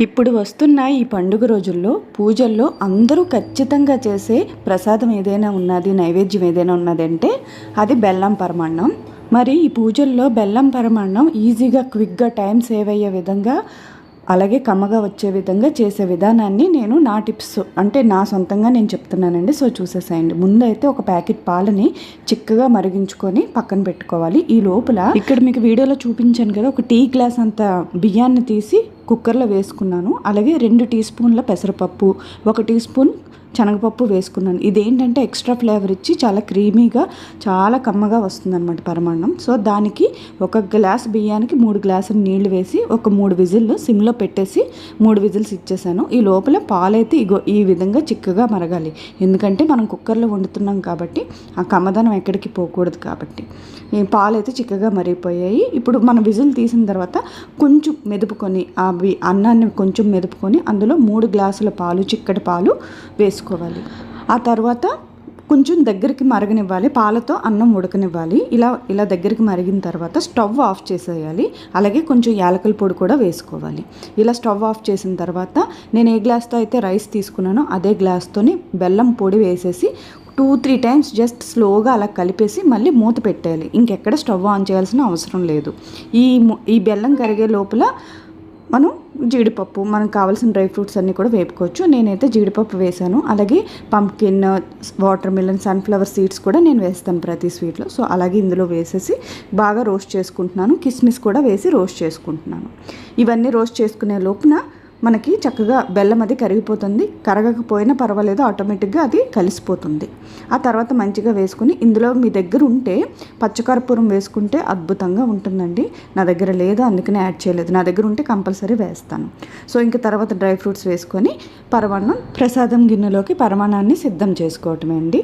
ఇప్పుడు వస్తున్న ఈ పండుగ రోజుల్లో పూజల్లో అందరూ ఖచ్చితంగా చేసే ప్రసాదం ఏదైనా ఉన్నది, నైవేద్యం ఏదైనా ఉన్నదంటే అది బెల్లం పరమాన్నం. మరి ఈ పూజల్లో బెల్లం పరమాన్నం ఈజీగా క్విక్గా టైం సేవ్ అయ్యే విధంగా, అలాగే కమ్మగా వచ్చే విధంగా చేసే విధానాన్ని నేను నా టిప్స్ అంటే నా సొంతంగా నేను చెప్తున్నానండి. సో చూసేసేయండి. ముందైతే ఒక ప్యాకెట్ పాలని చిక్కగా మరిగించుకొని పక్కన పెట్టుకోవాలి. ఈ లోపల ఇక్కడ మీకు వీడియోలో చూపించాను కదా, ఒక టీ గ్లాస్ అంత బియ్యాన్ని తీసి కుక్కర్లో వేసుకున్నాను. అలాగే 2 టీ స్పూన్ల పెసరపప్పు, 1 టీ స్పూన్ శనగపప్పు వేసుకున్నాను. ఇదేంటంటే ఎక్స్ట్రా ఫ్లేవర్ ఇచ్చి చాలా క్రీమీగా, చాలా కమ్మగా వస్తుందన్నమాట పరమాన్నం. సో దానికి 1 గ్లాస్ బియ్యానికి 3 గ్లాసులు నీళ్లు వేసి ఒక 3 విజిల్లు సిమ్లో పెట్టేసి 3 విజిల్స్ ఇచ్చేసాను. ఈ లోపల పాలైతే ఇగో ఈ విధంగా చిక్కగా మరగాలి. ఎందుకంటే మనం కుక్కర్లో వండుతున్నాం కాబట్టి ఆ కమ్మదనం ఎక్కడికి పోకూడదు కాబట్టి. ఈ పాలైతే చిక్కగా మరిగిపోయాయి. ఇప్పుడు మనం విజిల్ తీసిన తర్వాత కొంచెం మెదుపుకొని అన్నాన్ని కొంచెం మెదుపుకొని అందులో 3 గ్లాసుల పాలు, చిక్కటి పాలు వేసుకోవాలి. ఆ తర్వాత కొంచెం దగ్గరికి మరగనివ్వాలి, పాలతో అన్నం ఉడకనివ్వాలి. ఇలా దగ్గరికి మరిగిన తర్వాత స్టవ్ ఆఫ్ చేసేయాలి. అలాగే కొంచెం యాలకుల పొడి కూడా వేసుకోవాలి. ఇలా స్టవ్ ఆఫ్ చేసిన తర్వాత నేను ఏ గ్లాస్తో అయితే రైస్ తీసుకున్నానో అదే గ్లాస్తోని బెల్లం పొడి వేసేసి 2-3 టైమ్స్ జస్ట్ స్లోగా అలా కలిపేసి మళ్ళీ మూత పెట్టేయాలి. ఇంకెక్కడ స్టవ్ ఆన్ చేయాల్సిన అవసరం లేదు. ఈ బెల్లం కరిగే లోపల మనం జీడిపప్పు, మనకు కావాల్సిన డ్రై ఫ్రూట్స్ అన్నీ కూడా వేపుకోవచ్చు. నేనైతే జీడిపప్పు వేసాను. అలాగే pumpkin, water melon, sunflower seeds కూడా నేను వేస్తాను ప్రతి స్వీట్లో. సో అలాగే ఇందులో వేసేసి బాగా రోస్ట్ చేసుకుంటున్నాను. కిస్మిస్ కూడా వేసి రోస్ట్ చేసుకుంటున్నాను. ఇవన్నీ రోస్ట్ చేసుకునే లోపున మనకి చక్కగా బెల్లం అది కరిగిపోతుంది. కరగకపోయినా పర్వాలేదు, ఆటోమేటిక్గా అది కలిసిపోతుంది. ఆ తర్వాత మంచిగా వేసుకుని ఇందులో మీ దగ్గర ఉంటే పచ్చకర్పూరం వేసుకుంటే అద్భుతంగా ఉంటుందండి. నా దగ్గర లేదు, అందుకనే యాడ్ చేయలేదు. నా దగ్గర ఉంటే కంపల్సరీ వేస్తాను. సో ఇంకా తర్వాత డ్రై ఫ్రూట్స్ వేసుకొని ప్రసాదం గిన్నెలోకి పరమాన్నాన్ని సిద్ధం చేసుకోవటమే అండి.